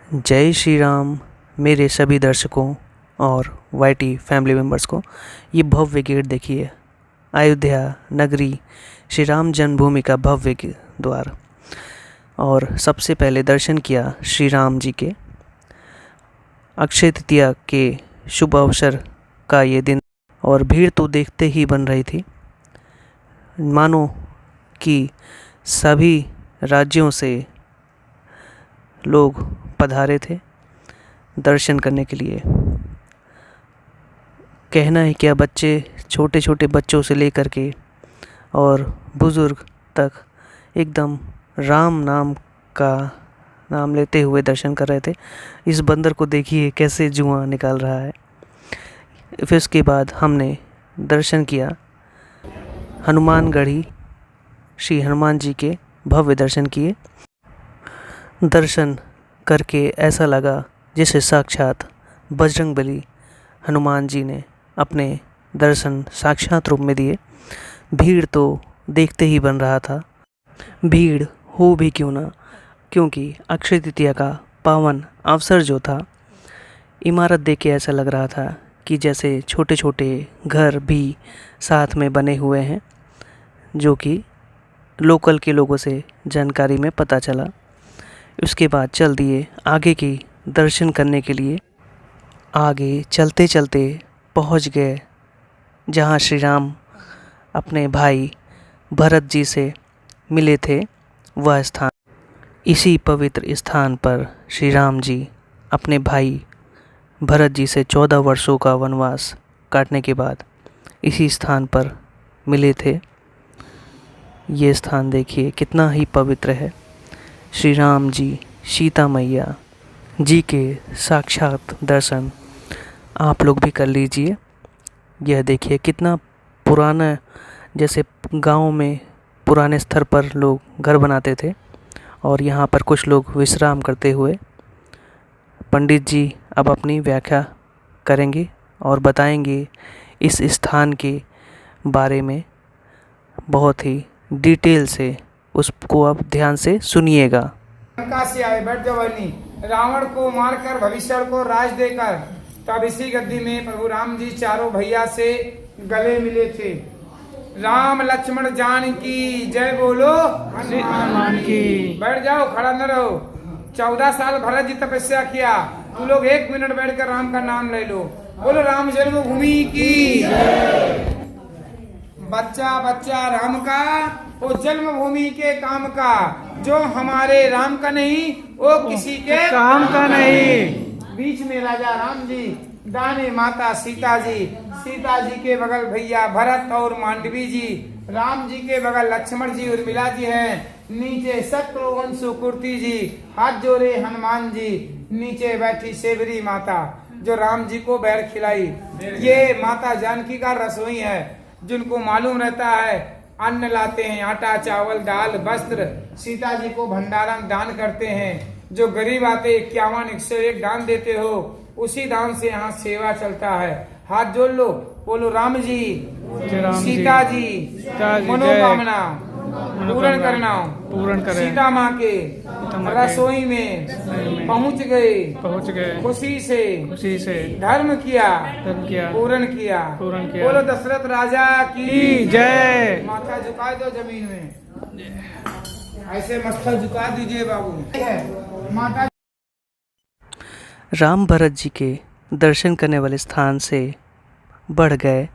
जय श्री राम मेरे सभी दर्शकों और वाईटी फैमिली मेम्बर्स को। ये भव्य गेट देखिए, अयोध्या नगरी श्री राम जन्मभूमि का भव्य द्वार। और सबसे पहले दर्शन किया श्री राम जी के। अक्षय तृतीया के शुभ अवसर का ये दिन, और भीड़ तो देखते ही बन रही थी, मानो कि सभी राज्यों से लोग पधारे थे दर्शन करने के लिए। कहना है क्या, बच्चे, छोटे छोटे बच्चों से लेकर के और बुज़ुर्ग तक एकदम राम नाम लेते हुए दर्शन कर रहे थे। इस बंदर को देखिए कैसे जुआं निकाल रहा है। फिर उसके बाद हमने दर्शन किया हनुमानगढ़ी श्री हनुमान जी के, भव्य दर्शन किए। दर्शन करके ऐसा लगा जैसे साक्षात बजरंगबली हनुमान जी ने अपने दर्शन साक्षात रूप में दिए। भीड़ तो देखते ही बन रहा था, भीड़ हो भी क्यों ना, क्योंकि अक्षय तृतीया का पावन अवसर जो था, इमारत देख के ऐसा लग रहा था कि जैसे छोटे छोटे घर भी साथ में बने हुए हैं, जो कि लोकल के लोगों से जानकारी में पता चला। उसके बाद चल दिए आगे की दर्शन करने के लिए। आगे चलते चलते पहुंच गए जहां श्री राम अपने भाई भरत जी से मिले थे, वह स्थान। इसी पवित्र स्थान पर श्री राम जी अपने भाई भरत जी से 14 वर्षों का वनवास काटने के बाद इसी स्थान पर मिले थे। ये स्थान देखिए कितना ही पवित्र है। श्री राम जी सीता मैया जी के साक्षात दर्शन आप लोग भी कर लीजिए। यह देखिए कितना पुराना, जैसे गांव में पुराने स्तर पर लोग घर बनाते थे, और यहाँ पर कुछ लोग विश्राम करते हुए पंडित जी अब अपनी व्याख्या करेंगे और बताएंगे इस स्थान के बारे में बहुत ही डिटेल से। उसको अब ध्यान से सुनिएगा। लंका से आए बड़जबनी रावण को मारकर भविष्य को राज देकर, तब इसी गद्दी में प्रभु राम जी चारों भैया से गले मिले थे। राम लक्ष्मण जान की जय बोलो हनुमान की। बैठ जाओ, खड़ा न रहो। 14 साल भरत जी तपस्या किया, तू लोग 1 मिनट बैठकर राम का नाम ले लो। बोलो राम जन्मभूमि की। बच्चा बच्चा राम का, वो जन्मभूमि के काम का। जो हमारे राम का नहीं, वो किसी के काम का नहीं। बीच में राजा राम जी, दाने माता सीता जी, सीता जी के बगल भैया भरत और मांडवी जी, राम जी के बगल लक्ष्मण जी उर्मिला जी हैं, नीचे शत्रुघ्न सुकृति जी, हाथ जोड़े हनुमान जी, नीचे बैठी सेवरी माता जो राम जी को बैर खिलाई। ये माता जानकी का रसोई है, जिनको मालूम रहता है अन्न लाते हैं, आटा चावल दाल वस्त्र, सीता जी को भंडारण दान करते हैं। जो गरीब आते 51 101 दान देते हो, उसी दान से यहाँ सेवा चलता है। हाथ जोड़ लो, बोलो राम जी सीता जी मनोकामना पूर्ण करना। सीता माँ के रसोई में पहुँच गए, खुशी से धर्म किया पूर्ण किया। बोलो दशरथ राजा की जय। माथा झुका दो जमीन में, ऐसे मत्था झुका दीजिए बाबू। माता राम भरत जी के दर्शन करने वाले स्थान से बढ़ गए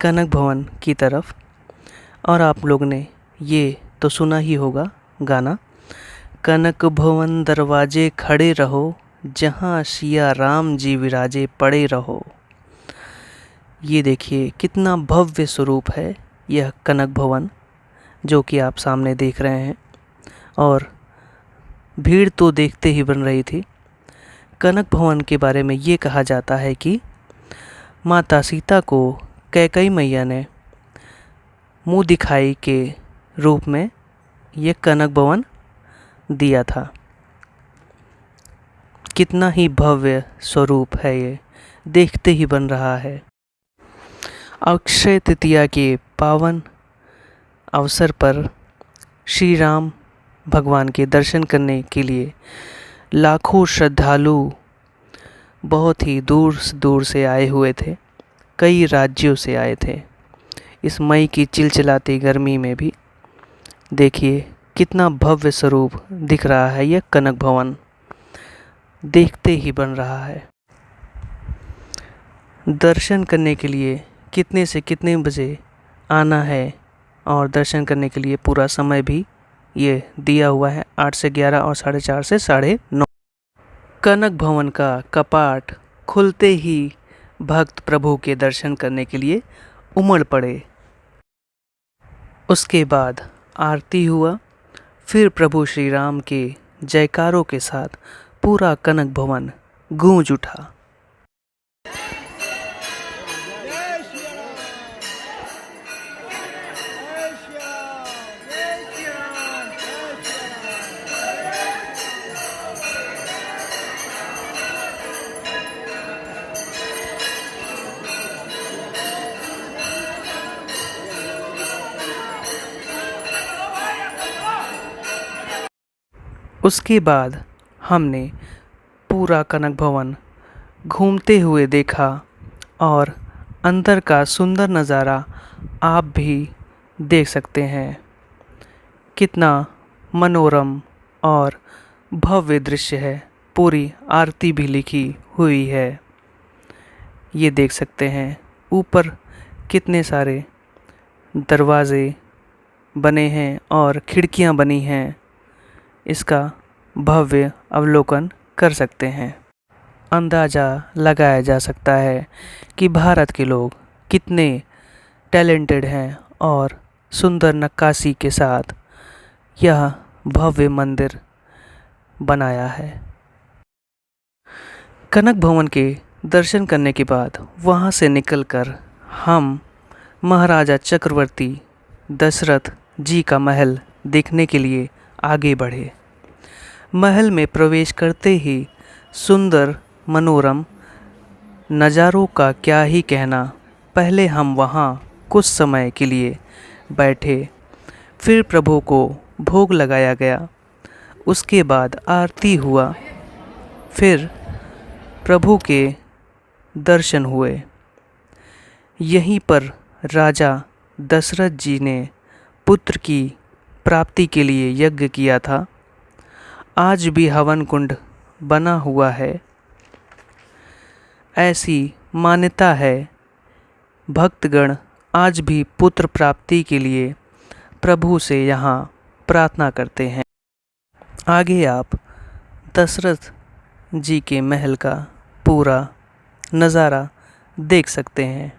कनक भवन की तरफ। और आप लोग ने ये तो सुना ही होगा गाना, कनक भवन दरवाजे खड़े रहो, जहाँ सिया राम जी विराजे पड़े रहो। ये देखिए कितना भव्य स्वरूप है यह कनक भवन, जो कि आप सामने देख रहे हैं। और भीड़ तो देखते ही बन रही थी। कनक भवन के बारे में ये कहा जाता है कि माता सीता को कैकेयी मैया ने मुँह दिखाई के रूप में ये कनक भवन दिया था। कितना ही भव्य स्वरूप है, ये देखते ही बन रहा है। अक्षय तृतीया के पावन अवसर पर श्री राम भगवान के दर्शन करने के लिए लाखों श्रद्धालु बहुत ही दूर से आए हुए थे, कई राज्यों से आए थे। इस मई की चिलचिलाती गर्मी में भी देखिए कितना भव्य स्वरूप दिख रहा है। यह कनक भवन देखते ही बन रहा है। दर्शन करने के लिए कितने से कितने बजे आना है और दर्शन करने के लिए पूरा समय भी ये दिया हुआ है, 8 से 11 और 4:30 से 9:30। कनक भवन का कपाट खुलते ही भक्त प्रभु के दर्शन करने के लिए उमड़ पड़े। उसके बाद आरती हुआ, फिर प्रभु श्री राम के जयकारों के साथ पूरा कनक भवन गूंज उठा। उसके बाद हमने पूरा कनक भवन घूमते हुए देखा और अंदर का सुंदर नज़ारा आप भी देख सकते हैं। कितना मनोरम और भव्य दृश्य है। पूरी आरती भी लिखी हुई है, ये देख सकते हैं। ऊपर कितने सारे दरवाज़े बने हैं और खिड़कियां बनी हैं, इसका भव्य अवलोकन कर सकते हैं। अंदाज़ा लगाया जा सकता है कि भारत के लोग कितने टैलेंटेड हैं और सुंदर नक्काशी के साथ यह भव्य मंदिर बनाया है। कनक भवन के दर्शन करने के बाद वहाँ से निकलकर हम महाराजा चक्रवर्ती दशरथ जी का महल देखने के लिए आगे बढ़े। महल में प्रवेश करते ही सुंदर मनोरम नज़ारों का क्या ही कहना। पहले हम वहाँ कुछ समय के लिए बैठे, फिर प्रभु को भोग लगाया गया, उसके बाद आरती हुआ, फिर प्रभु के दर्शन हुए। यहीं पर राजा दशरथ जी ने पुत्र की प्राप्ति के लिए यज्ञ किया था। आज भी हवन कुंड बना हुआ है। ऐसी मान्यता है, भक्तगण आज भी पुत्र प्राप्ति के लिए प्रभु से यहाँ प्रार्थना करते हैं। आगे आप दशरथ जी के महल का पूरा नज़ारा देख सकते हैं।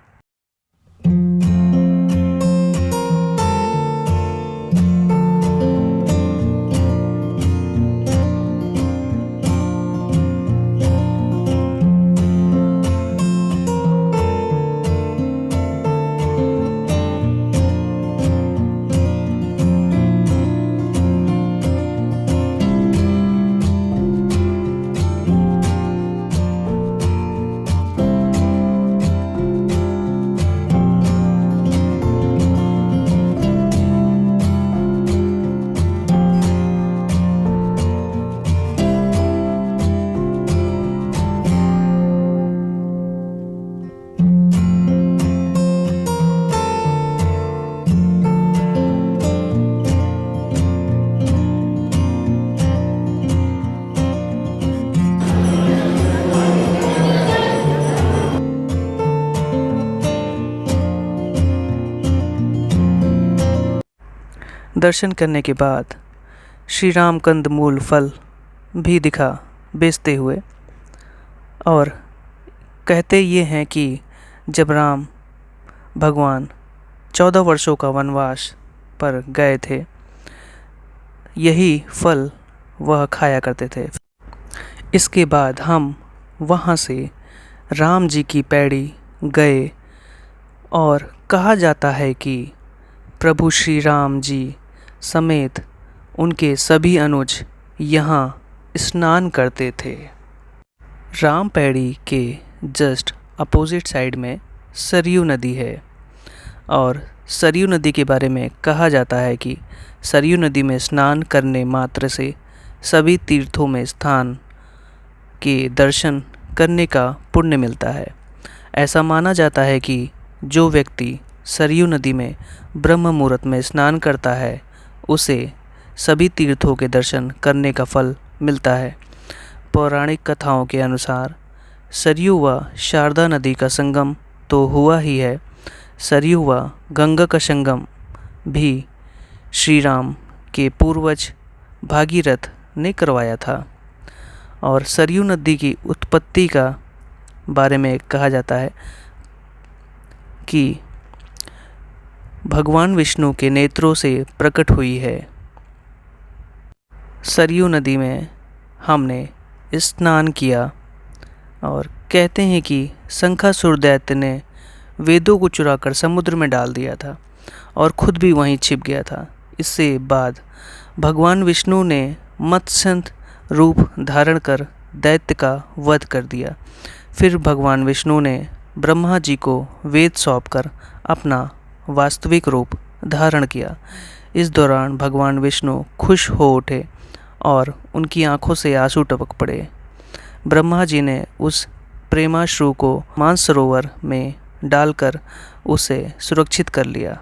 दर्शन करने के बाद श्री राम कंदमूल फल भी दिखा बेचते हुए, और कहते ये हैं कि जब राम भगवान 14 वर्षों का वनवास पर गए थे, यही फल वह खाया करते थे। इसके बाद हम वहाँ से राम जी की पैड़ी गए और कहा जाता है कि प्रभु श्री राम जी समेत उनके सभी अनुज यहाँ स्नान करते थे। राम पैड़ी के जस्ट अपोजिट साइड में सरयू नदी है, और सरयू नदी के बारे में कहा जाता है कि सरयू नदी में स्नान करने मात्र से सभी तीर्थों में स्थान के दर्शन करने का पुण्य मिलता है। ऐसा माना जाता है कि जो व्यक्ति सरयू नदी में ब्रह्म मुहूर्त में स्नान करता है उसे सभी तीर्थों के दर्शन करने का फल मिलता है। पौराणिक कथाओं के अनुसार सरयू व शारदा नदी का संगम तो हुआ ही है, सरयू व गंगा का संगम भी श्री राम के पूर्वज भागीरथ ने करवाया था। और सरयू नदी की उत्पत्ति का बारे में कहा जाता है कि भगवान विष्णु के नेत्रों से प्रकट हुई है। सरयू नदी में हमने स्नान किया और कहते हैं कि शंखासुर दैत्य ने वेदों को चुराकर समुद्र में डाल दिया था और खुद भी वहीं छिप गया था। इससे बाद भगवान विष्णु ने मत्स्य रूप धारण कर दैत्य का वध कर दिया। फिर भगवान विष्णु ने ब्रह्मा जी को वेद सौंपकर अपना वास्तविक रूप धारण किया। इस दौरान भगवान विष्णु खुश हो उठे और उनकी आंखों से आंसू टपक पड़े। ब्रह्मा जी ने उस प्रेमाश्रु को मानसरोवर में डालकर उसे सुरक्षित कर लिया।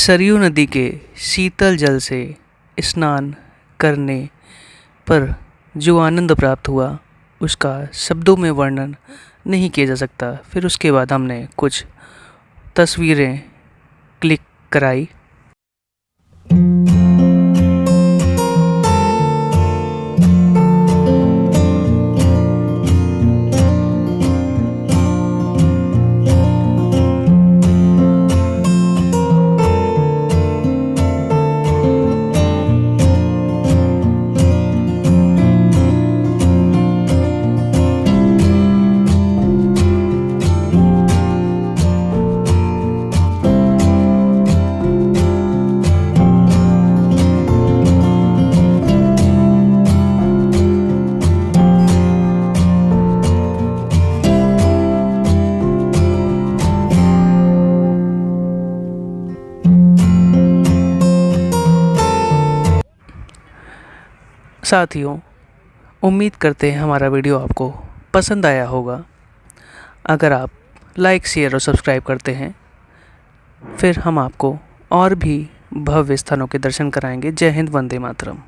सरयू नदी के शीतल जल से स्नान करने पर जो आनंद प्राप्त हुआ उसका शब्दों में वर्णन नहीं किया जा सकता। फिर उसके बाद हमने कुछ तस्वीरें क्लिक कराई। साथियों, उम्मीद करते हैं हमारा वीडियो आपको पसंद आया होगा। अगर आप लाइक, शेयर और सब्सक्राइब करते हैं फिर हम आपको और भी भव्य स्थानों के दर्शन कराएंगे। जय हिंद, वंदे मातरम।